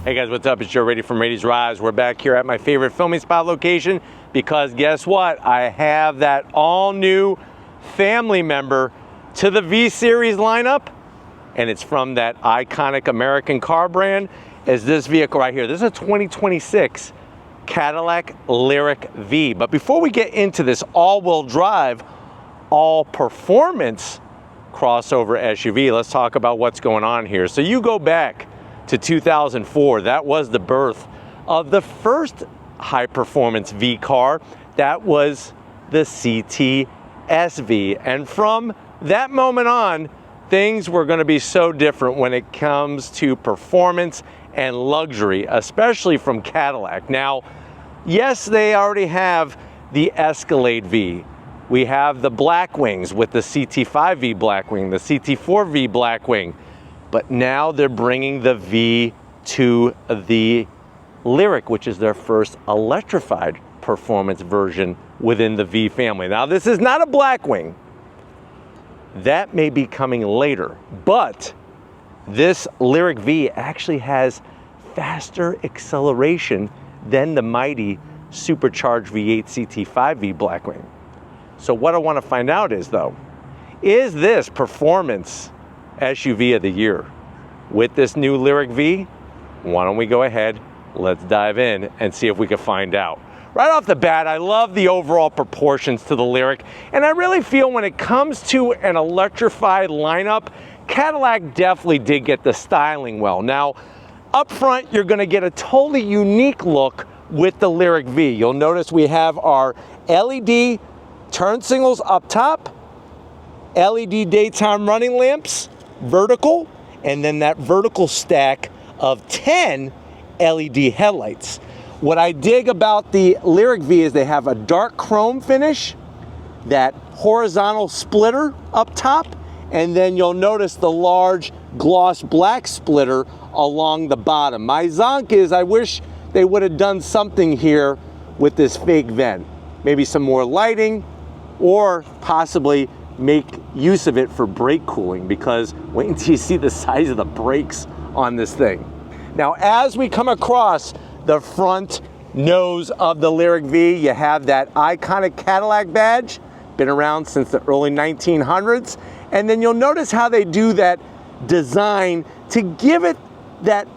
Hey guys, what's up? It's Joe Raiti from Raiti's Rise. We're back here at my favorite filming spot location because guess what? I have that all new family member to the V Series lineup, and it's from that iconic American car brand, is this vehicle right here. This is a 2026 Cadillac Lyriq-V. But before we get into this all-wheel drive, all-performance crossover SUV, let's talk about what's going on here. So you go back to 2004, that was the birth of the first high-performance V car. That was the CT-SV. And from that moment on, things were going to be so different when it comes to performance and luxury, especially from Cadillac. Now, yes, they already have the Escalade V. We have the Blackwings with the CT-5V Blackwing, the CT-4V Blackwing. But now they're bringing the V to the Lyriq, which is their first electrified performance version within the V family. Now, this is not a Blackwing. That may be coming later, but this Lyriq-V actually has faster acceleration than the mighty supercharged V8 CT-5V Blackwing. So what I want to find out is, though, is this performance SUV of the year with this new Lyriq-V? Why don't we go ahead, let's dive in and see if we can find out. Right off the bat, I love the overall proportions to the Lyriq, and I really feel when it comes to an electrified lineup, Cadillac definitely did get the styling well. Now, up front, you're gonna get a totally unique look with the Lyriq-V. You'll notice we have our LED turn signals up top, LED daytime running lamps, vertical, and then that vertical stack of 10 LED headlights. What I dig about the Lyriq-V is they have a dark chrome finish, that horizontal splitter up top, and then you'll notice the large gloss black splitter along the bottom. My zonk is I wish they would have done something here with this fake vent. Maybe some more lighting, or possibly make use of it for brake cooling, because wait until you see the size of the brakes on this thing. Now, as we come across the front nose of the Lyriq-V, you have that iconic Cadillac badge, been around since the early 1900s, and then you'll notice how they do that design to give it that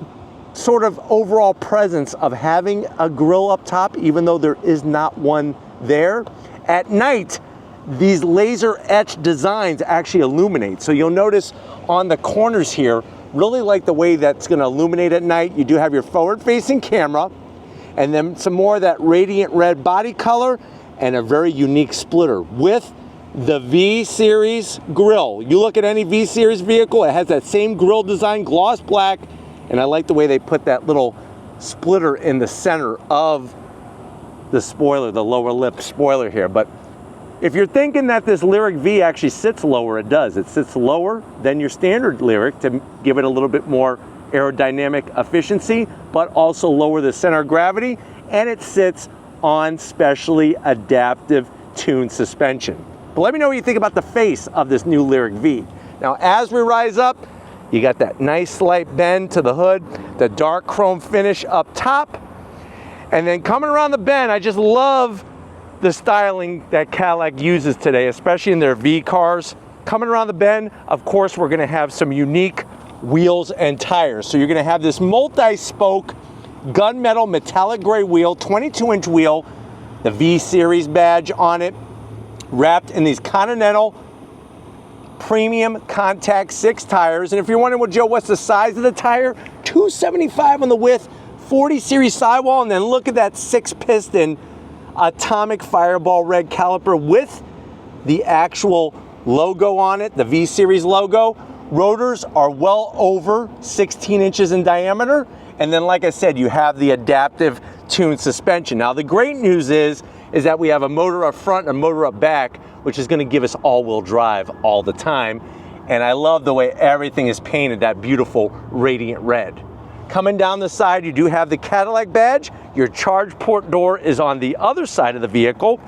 sort of overall presence of having a grille up top, even though there is not one there. At night, these laser etched designs actually illuminate. So you'll notice on the corners here, really like the way that's gonna illuminate at night. You do have your forward facing camera, and then some more of that radiant red body color, and a very unique splitter with the V Series grille. You look at any V Series vehicle, it has that same grille design, gloss black, and I like the way they put that little splitter in the center of the spoiler, the lower lip spoiler here. But if you're thinking that this Lyriq-V actually sits lower, it does. It sits lower than your standard Lyriq to give it a little bit more aerodynamic efficiency, but also lower the center of gravity, and it sits on specially adaptive tuned suspension. But let me know what you think about the face of this new Lyriq-V. Now, as we rise up, you got that nice slight bend to the hood, the dark chrome finish up top, and then coming around the bend, I just love the styling that Cadillac uses today, especially in their V cars. Coming around the bend, of course, we're gonna have some unique wheels and tires. So you're gonna have this multi-spoke gunmetal metallic gray wheel, 22-inch wheel, the V Series badge on it, wrapped in these Continental premium contact 6 tires. And if you're wondering, well, Joe, what's the size of the tire? 275 on the width, 40 series sidewall, and then look at that 6-piston atomic fireball red caliper with the actual logo on it, the V Series logo. Rotors are well over 16 inches in diameter. And then, like I said, you have the adaptive tuned suspension. Now, the great news is that we have a motor up front and a motor up back, which is gonna give us all-wheel drive all the time. And I love the way everything is painted that beautiful radiant red. Coming down the side, you do have the Cadillac badge. Your charge port door is on the other side of the vehicle.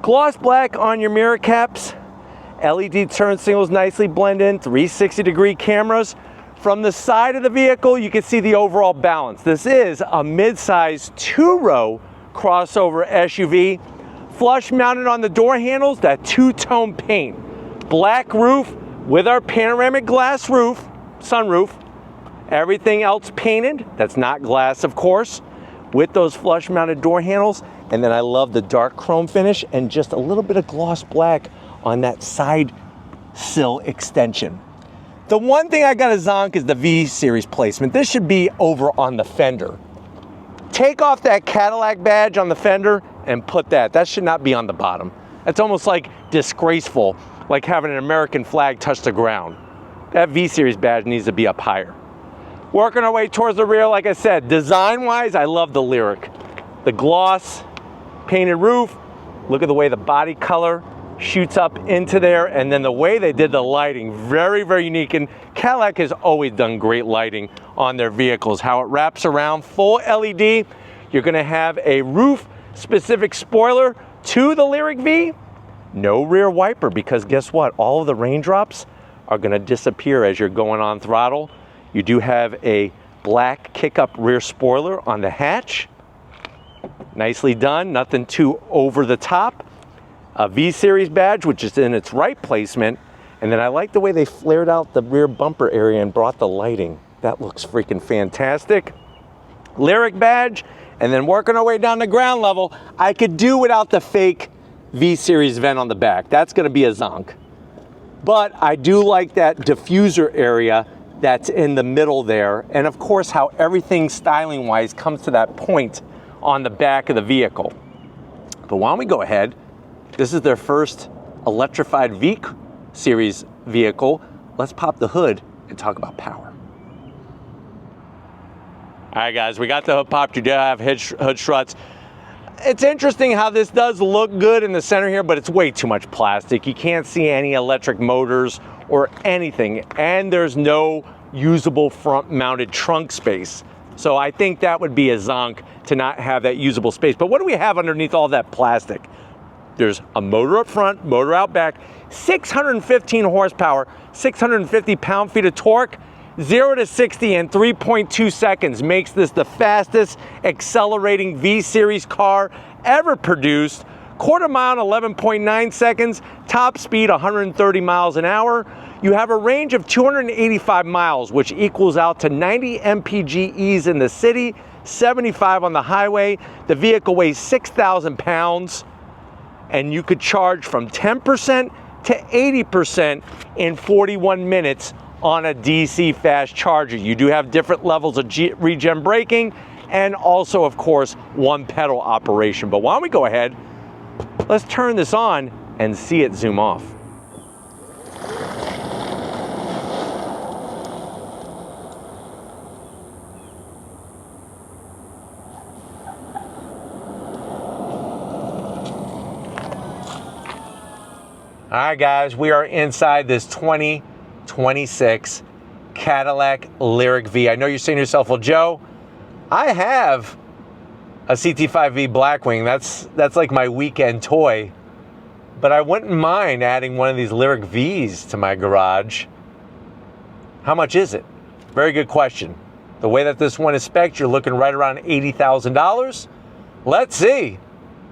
Gloss black on your mirror caps. LED turn signals nicely blend in, 360-degree cameras. From the side of the vehicle, you can see the overall balance. This is a mid-size 2-row crossover SUV, flush mounted on the door handles, that two-tone paint. Black roof with our panoramic glass roof, sunroof. Everything else painted, that's not glass of course, with those flush mounted door handles. And then I love the dark chrome finish and just a little bit of gloss black on that side sill extension. The one thing I gotta zonk is the V-Series placement. This should be over on the fender. Take off that Cadillac badge on the fender and put that. That should not be on the bottom. That's almost like disgraceful, like having an American flag touch the ground. That V-Series badge needs to be up higher. Working our way towards the rear, like I said, design-wise, I love the Lyriq. The gloss, painted roof, look at the way the body color shoots up into there, and then the way they did the lighting, very, very unique. And Cadillac has always done great lighting on their vehicles. How it wraps around, full LED. You're gonna have a roof-specific spoiler to the Lyriq-V. No rear wiper, because guess what? All of the raindrops are gonna disappear as you're going on throttle. You do have a black kick-up rear spoiler on the hatch. Nicely done, nothing too over the top. A V-Series badge, which is in its right placement. And then I like the way they flared out the rear bumper area and brought the lighting. That looks freaking fantastic. Lyriq badge, and then working our way down the ground level, I could do without the fake V-Series vent on the back. That's gonna be a zonk. But I do like that diffuser area that's in the middle there. And of course, how everything styling-wise comes to that point on the back of the vehicle. But why don't we go ahead? This is their first electrified V-Series vehicle. Let's pop the hood and talk about power. All right, guys, we got the hood popped. You do have hood struts. It's interesting how this does look good in the center here, but it's way too much plastic. You can't see any electric motors or anything, and there's no usable front-mounted trunk space. So I think that would be a zonk to not have that usable space. But what do we have underneath all that plastic? There's a motor up front, motor out back, 615 horsepower, 650 pound-feet of torque, 0 to 60 in 3.2 seconds makes this the fastest accelerating V-Series car ever produced. Quarter mile in 11.9 seconds, top speed 130 miles an hour. You have a range of 285 miles, which equals out to 90 mpges in the city, 75 on the highway. The vehicle weighs 6,000 pounds. And you could charge from 10% to 80% in 41 minutes on a DC fast charger. You do have different levels of regen braking and also, of course, one pedal operation. But why don't we go ahead, let's turn this on and see it zoom off. All right, guys, we are inside this 2026 Cadillac Lyriq-V. I know you're saying to yourself, well, Joe, I have a CT5V Blackwing. That's like my weekend toy. But I wouldn't mind adding one of these Lyriq-Vs to my garage. How much is it? Very good question. The way that this one is spec'd, you're looking right around $80,000. Let's see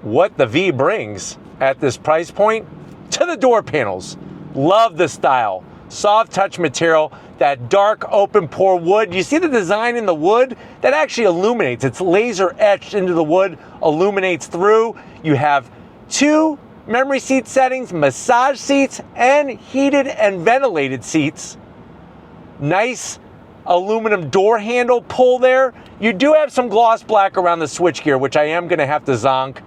what the V brings at this price point. To the door panels, love the style. Soft touch material, that dark open pore wood. You see the design in the wood? That actually illuminates. It's laser etched into the wood, illuminates through. You have 2 memory seat settings, massage seats, and heated and ventilated seats. Nice aluminum door handle pull there. You do have some gloss black around the switchgear, which I am gonna have to zonk,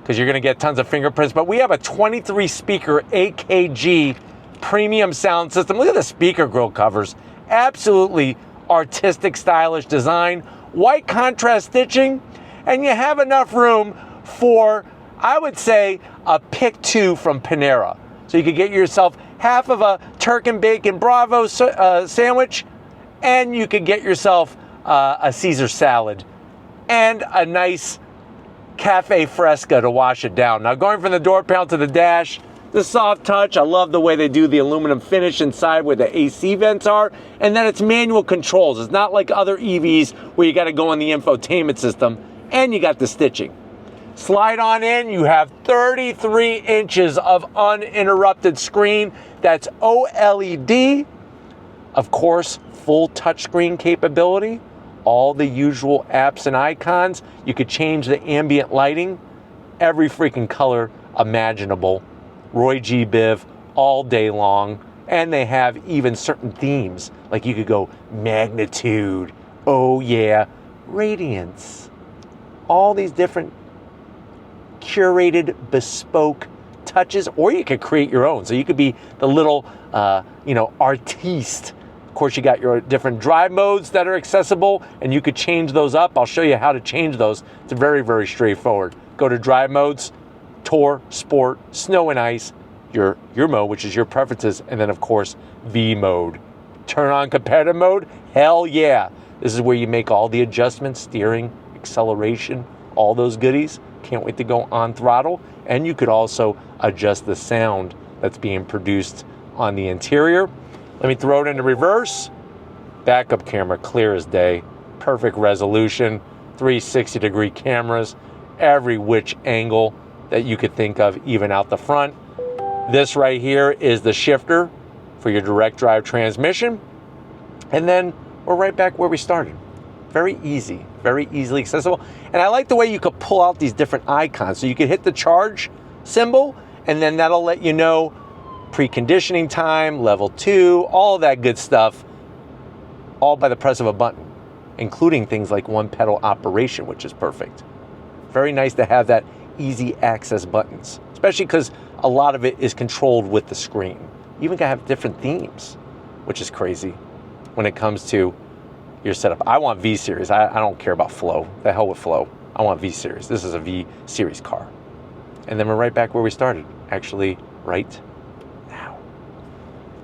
because you're gonna get tons of fingerprints, but we have a 23 speaker AKG premium sound system. Look at the speaker grill covers. Absolutely artistic, stylish design, white contrast stitching, and you have enough room for, I would say, a pick 2 from Panera. So you could get yourself half of a turkey and bacon Bravo sandwich, and you could get yourself a Caesar salad and a nice Cafe Fresca to wash it down. Now, going from the door panel to the dash, the soft touch. I love the way they do the aluminum finish inside where the AC vents are. And then it's manual controls. It's not like other EVs where you got to go on the infotainment system and you got the stitching. Slide on in, you have 33 inches of uninterrupted screen. That's OLED. Of course, full touchscreen capability. All the usual apps and icons. You could change the ambient lighting, every freaking color imaginable. Roy G. Biv all day long. And they have even certain themes, like you could go magnitude, oh yeah, radiance. All these different curated, bespoke touches, or you could create your own. So you could be the little, artiste. Of course, you got your different drive modes that are accessible, and you could change those up. I'll show you how to change those. It's very, very straightforward. Go to drive modes, Tour, Sport, Snow and Ice, your mode, which is your preferences, and then of course, V mode. Turn on competitive mode, hell yeah. This is where you make all the adjustments, steering, acceleration, all those goodies. Can't wait to go on throttle. And you could also adjust the sound that's being produced on the interior. Let me throw it into reverse. Backup camera, clear as day. Perfect resolution, 360-degree cameras, every which angle that you could think of, even out the front. This right here is the shifter for your direct drive transmission. And then we're right back where we started. Very easy, very easily accessible. And I like the way you could pull out these different icons. So you could hit the charge symbol, and then that'll let you know preconditioning time, level 2, all that good stuff, all by the press of a button, including things like one pedal operation, which is perfect. Very nice to have that easy access buttons, especially because a lot of it is controlled with the screen. You even can have different themes, which is crazy when it comes to your setup. I want V Series. I don't care about Flow. The hell with Flow. I want V Series. This is a V Series car. And then we're right back where we started. Actually, right now.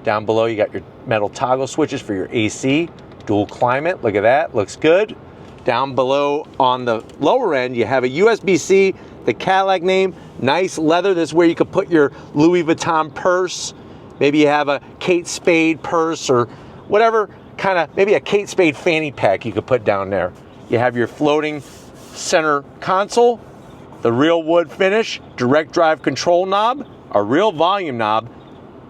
Down below, you got your metal toggle switches for your AC, dual climate. Look at that. Looks good. Down below on the lower end, you have a USB-C, the Cadillac name, nice leather. This is where you could put your Louis Vuitton purse. Maybe you have a Kate Spade purse or whatever kind of, maybe a Kate Spade fanny pack you could put down there. You have your floating center console, the real wood finish, direct drive control knob, a real volume knob,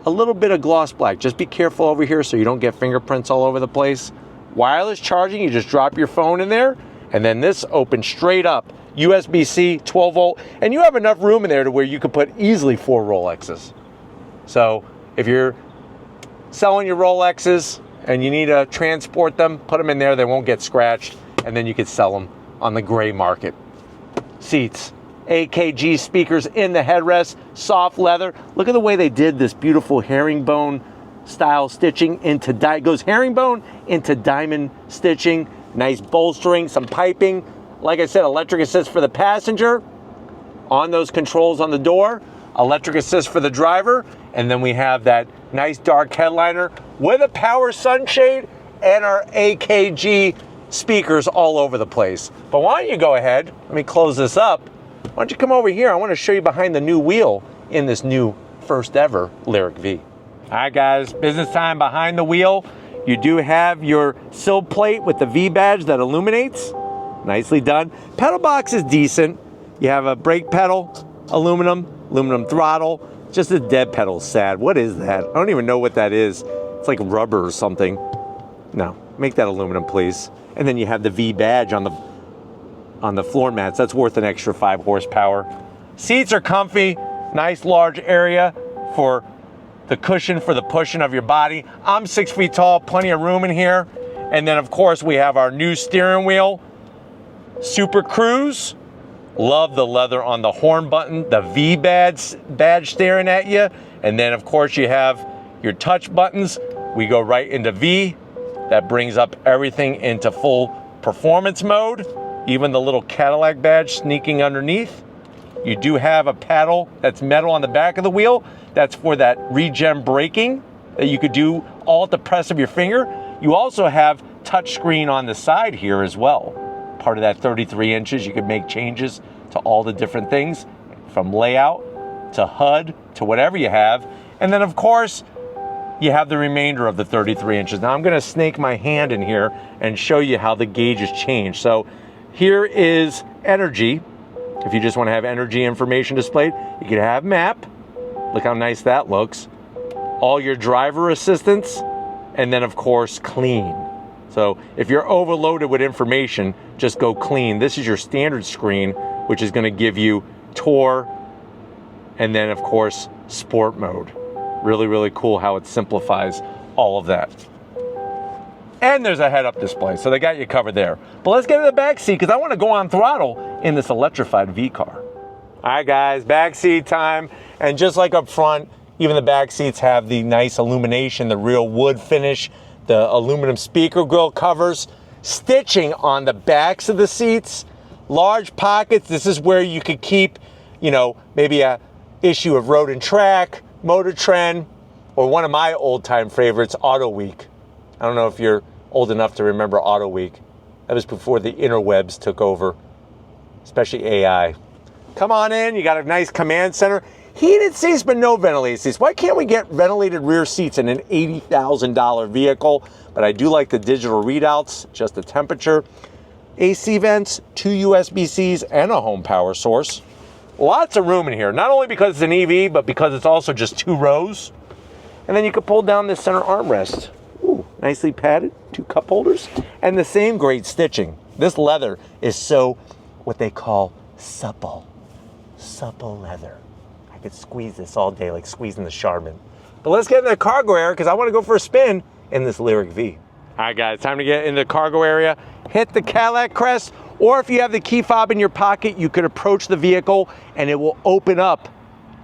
a little bit of gloss black. Just be careful over here so you don't get fingerprints all over the place. Wireless charging, you just drop your phone in there, and then this opens straight up, USB-C, 12 volt, and you have enough room in there to where you could put easily 4 Rolexes. So if you're selling your Rolexes and you need to transport them, put them in there, they won't get scratched, and then you could sell them on the gray market. Seats, AKG speakers in the headrest, soft leather. Look at the way they did this beautiful herringbone style stitching into goes herringbone into diamond stitching. Nice bolstering, some piping. Like I said, electric assist for the passenger on those controls on the door, electric assist for the driver, and then we have that nice dark headliner with a power sunshade and our AKG speakers all over the place. But why don't you go ahead, let me close this up. Why don't you come over here? I want to show you behind the new wheel in this new first ever Lyriq-V. All right, guys, business time behind the wheel. You do have your sill plate with the V badge that illuminates. Nicely done. Pedal box is decent. You have a brake pedal, aluminum throttle. Just the dead pedal is sad. What is that? I don't even know what that is. It's like rubber or something. No, make that aluminum, please. And then you have the V badge on the floor mats. That's worth an extra 5 horsepower. Seats are comfy. Nice large area for the cushion for the pushing of your body. I'm 6 feet tall, plenty of room in here. And then of course we have our new steering wheel. Super Cruise. Love the leather on the horn button, the V badge staring at you. And then of course you have your touch buttons. We go right into V. That brings up everything into full performance mode. Even the little Cadillac badge sneaking underneath. You do have a paddle that's metal on the back of the wheel. That's for that regen braking that you could do all at the press of your finger. You also have touch screen on the side here as well. Part of that 33 inches, you can make changes to all the different things from layout to HUD to whatever you have. And then of course, you have the remainder of the 33 inches. Now I'm gonna snake my hand in here and show you how the gauges change. So here is energy. If you just wanna have energy information displayed, you can have map. Look how nice that looks. All your driver assistance, and then of course, clean. So if you're overloaded with information, just go clean. This is your standard screen, which is gonna give you tour, and then of course, sport mode. Really, really cool how it simplifies all of that. And there's a head-up display, so they got you covered there. But let's get in the back seat, because I want to go on throttle in this electrified V car. All right, guys, back seat time. And just like up front, even the back seats have the nice illumination, the real wood finish, the aluminum speaker grill covers, stitching on the backs of the seats, large pockets. This is where you could keep, you know, maybe a issue of Road and Track, Motor Trend, or one of my old-time favorites, Auto Week. I don't know if you're old enough to remember Auto Week. That was before the interwebs took over, especially AI. Come on in, you got a nice command center. Heated seats, but no ventilated seats. Why can't we get ventilated rear seats in an $80,000 vehicle? But I do like the digital readouts, just the temperature. AC vents, 2 USB-Cs, and a home power source. Lots of room in here, not only because it's an EV, but because it's also just 2 rows. And then you can pull down this center armrest. Ooh, nicely padded, 2 cup holders, and the same great stitching. This leather is so, what they call supple leather. I could squeeze this all day, like squeezing the Charmin. But let's get in the cargo area, because I want to go for a spin in this Lyriq-V. All right, guys, time to get in the cargo area. Hit the Cadillac crest, or if you have the key fob in your pocket, you could approach the vehicle and it will open up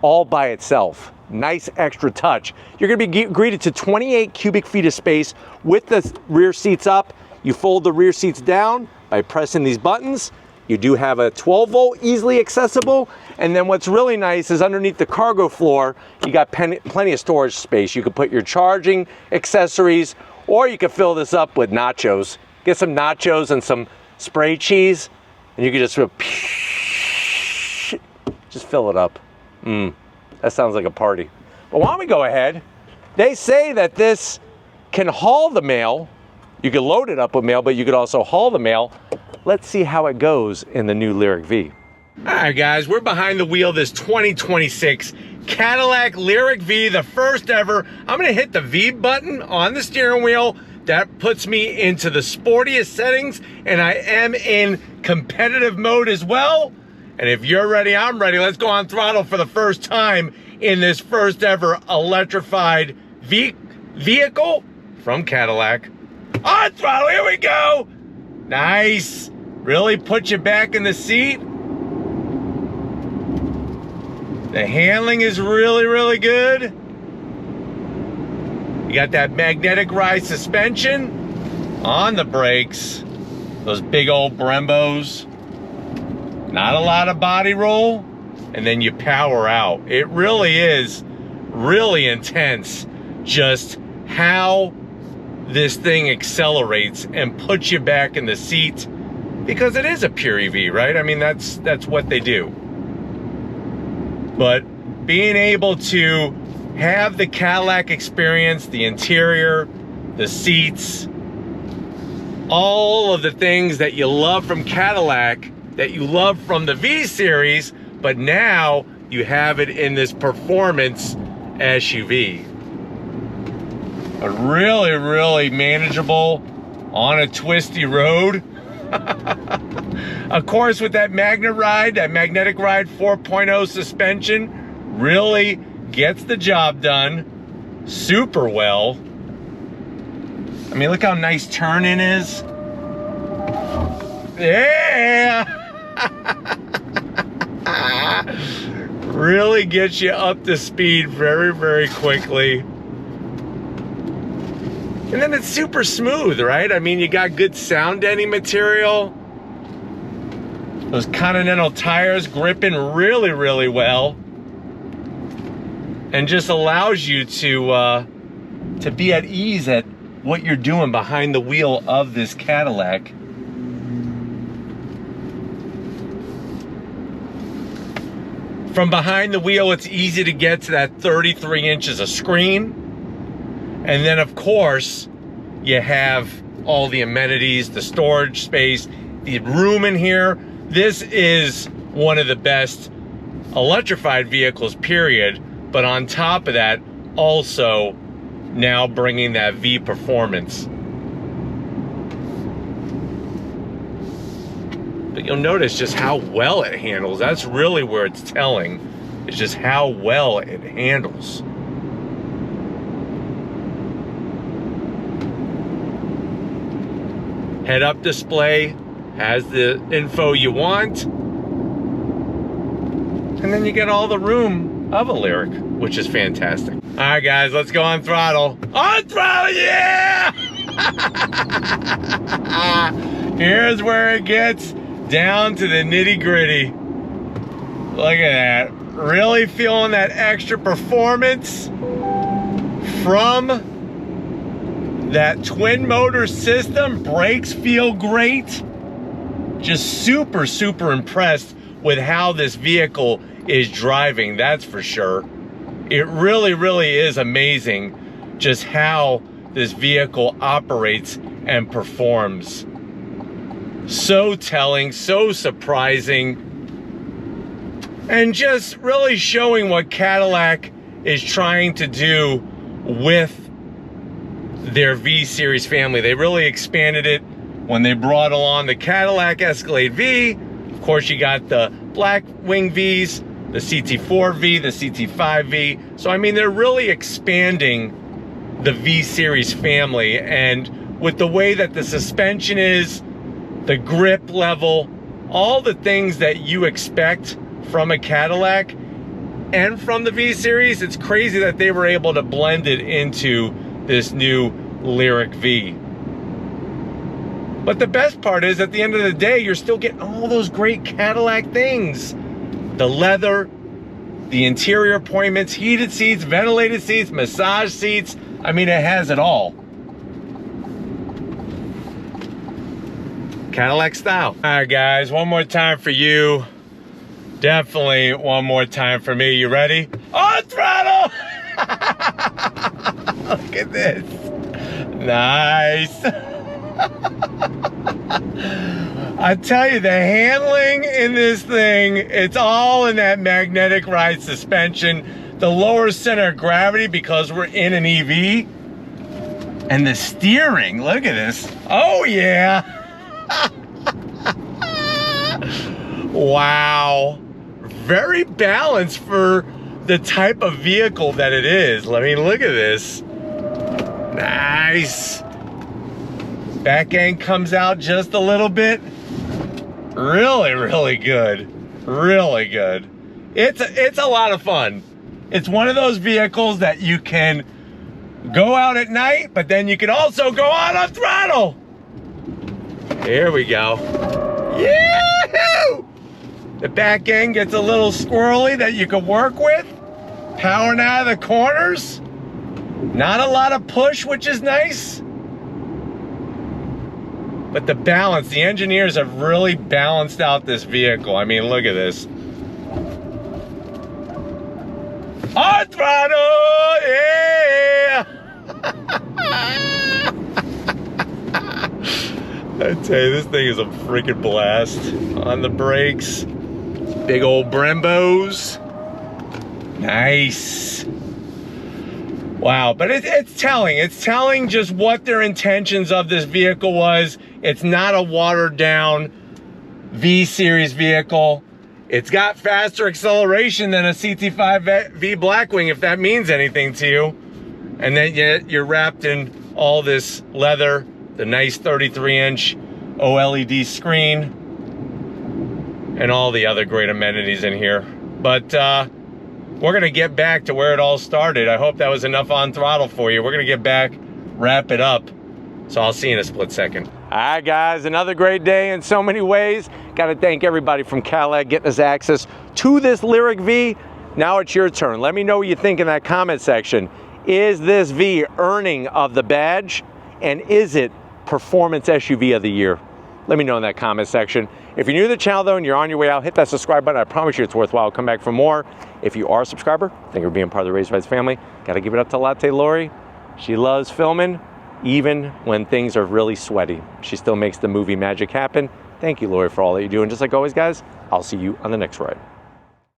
all by itself. Nice extra touch. You're gonna be greeted to 28 cubic feet of space with the rear seats up. You fold the rear seats down by pressing these buttons. You do have a 12 volt easily accessible. And then what's really nice is underneath the cargo floor, you got plenty of storage space. You could put your charging accessories, or you could fill this up with nachos. Get some nachos and some spray cheese, and you can just fill it up. That sounds like a party. But why don't we go ahead? They say that this can haul the mail. You can load it up with mail, but you could also haul the mail. Let's see how it goes in the new Lyriq-V. All right, guys, we're behind the wheel this 2026 Cadillac Lyriq-V, the first ever. I'm gonna hit the V button on the steering wheel. That puts me into the sportiest settings, and I am in competitive mode as well. And if you're ready, I'm ready. Let's go on throttle for the first time in this first ever electrified vehicle from Cadillac. On throttle, here we go. Nice. Really put you back in the seat. The handling is really, really good. You got that magnetic ride suspension on the brakes. Those big old Brembos. Not a lot of body roll. And then you power out. It really is really intense just how this thing accelerates and puts you back in the seat, because it is a pure EV, right? I mean, that's what they do. But being able to have the Cadillac experience, the interior, the seats, all of the things that you love from Cadillac, that you love from the V series, but now you have it in this performance SUV. But really, really manageable on a twisty road. Of course, with that magnetic ride 4.0 suspension, really gets the job done super well. I mean, look how nice turn-in is. Yeah! Really gets you up to speed very, very quickly. And then it's super smooth, right? I mean, you got good sound deadening material. Those Continental tires gripping really, really well. And just allows you to be at ease at what you're doing behind the wheel of this Cadillac. From behind the wheel, it's easy to get to that 33 inches of screen. And then of course, you have all the amenities, the storage space, the room in here. This is one of the best electrified vehicles, period. But on top of that, also now bringing that V performance. But you'll notice just how well it handles. That's really where it's telling, is just how well it handles. Head-up display has the info you want. And then you get all the room of a Lyriq, which is fantastic. All right, guys, let's go on throttle. On throttle, yeah! Here's where it gets down to the nitty-gritty. Look at that. Really feeling that extra performance from that twin motor system. Brakes feel great. Just super, super impressed with how this vehicle is driving, that's for sure. It really, really is amazing just how this vehicle operates and performs. So telling, so surprising, and just really showing what Cadillac is trying to do with their V Series family. They really expanded it when they brought along the Cadillac Escalade V. Of course, you got the Blackwing Vs, the CT4V, the CT5V. So, I mean, they're really expanding the V Series family. And with the way that the suspension is, the grip level, all the things that you expect from a Cadillac and from the V Series, it's crazy that they were able to blend it into this new Lyriq-V. But the best part is, at the end of the day, you're still getting all those great Cadillac things. The leather, the interior appointments, heated seats, ventilated seats, massage seats. I mean, it has it all. Cadillac style. All right, guys, one more time for you. Definitely one more time for me. You ready? On throttle! Look at this. Nice. I tell you, the handling in this thing, it's all in that magnetic ride suspension, the lower center of gravity because we're in an EV, and the steering, look at this. Oh yeah. Wow. Very balanced for the type of vehicle that it is. I mean, look at this. Nice. Back end comes out just a little bit. Really, really good. Really good. It's a lot of fun. It's one of those vehicles that you can go out at night, but then you can also go out on throttle. Here we go. Yahoo! The back end gets a little squirrely that you can work with. Powering out of the corners. Not a lot of push, which is nice. But the balance, the engineers have really balanced out this vehicle. I mean, look at this. On throttle, yeah! I tell you, this thing is a freaking blast. On the brakes, big old Brembos. Nice. Wow, but it's telling just what their intentions of this vehicle was. It's not a watered down V Series vehicle. It's got faster acceleration than a CT5V Blackwing, if that means anything to you. And then you're wrapped in all this leather, the nice 33-inch OLED screen, and all the other great amenities in here. But we're gonna get back to where it all started. I hope that was enough on throttle for you. We're gonna get back, wrap it up. So I'll see you in a split second. All right, guys, another great day in so many ways. Got to thank everybody from Cadillac getting us access to this Lyriq-V. Now it's your turn. Let me know what you think in that comment section. Is this V earning of the badge? And is it Performance SUV of the Year? Let me know in that comment section. If you're new to the channel though and you're on your way out, hit that subscribe button. I promise you it's worthwhile. Come back for more. If you are a subscriber, thank you for being part of the Raised Rides family. Gotta give it up to Latte Lori. She loves filming, even when things are really sweaty. She still makes the movie magic happen. Thank you, Lori, for all that you do. And just like always, guys, I'll see you on the next ride.